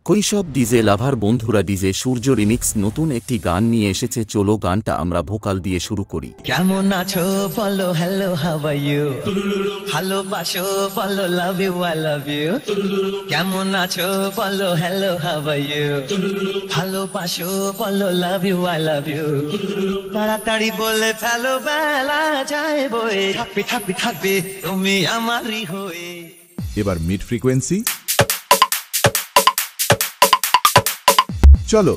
কৈশব DJ লাভার বন্ধুরা, DJ সূর্য remix নতুন একটি গান নিয়ে এসেছে। চলো গানটা আমরা ভোকাল দিয়ে শুরু করি। কেমন আছো বলো, হ্যালো হাউ আর ইউ, ভালোবাসো বলো, love you I love you. কেমন আছো বলো, হ্যালো হাউ আর ইউ, ভালোবাসো বলো, love you I love you. তাড়াতাড়ি বলে ফেলো, বেলা যায় বয়ে, থাকবে থাকবে থাকবে তুমি আমারই হয়ে। এবার মিড ফ্রিকোয়েন্সি। চলো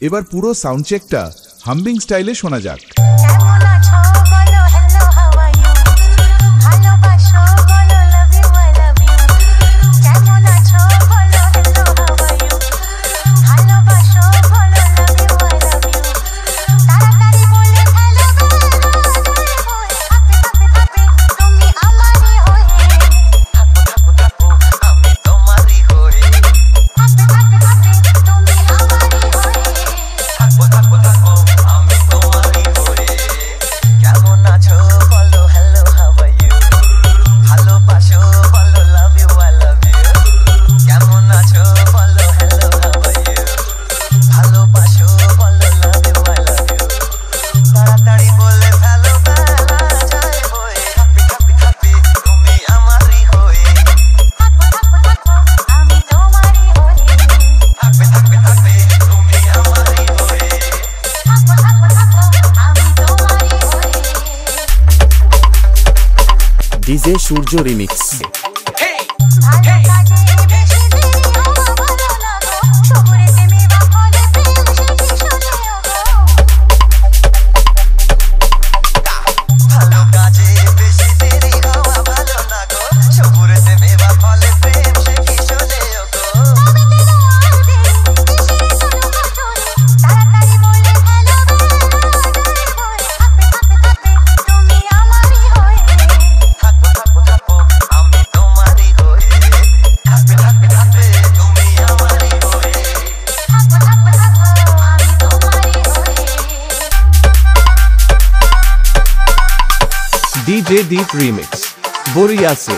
এবার পুরো সাউন্ড চেকটা হাম্বিং স্টাইলে শোনা যাক। ডিজে সূর্য রিমিক্স। डीजे दीप रीमिक्स बोरिया से।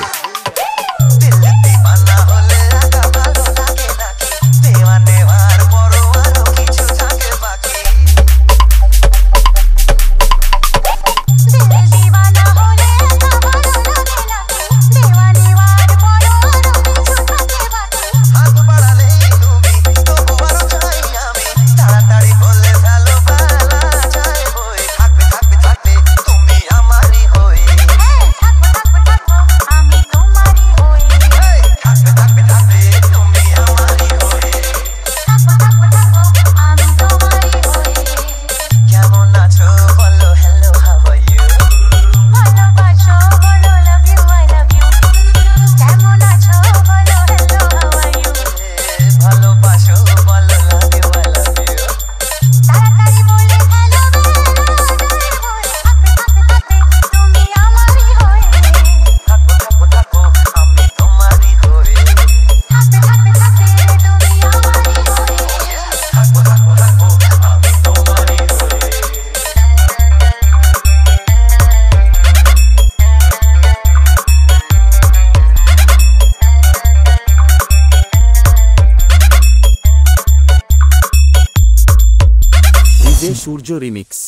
ডিজে সূর্য রিমিক্স।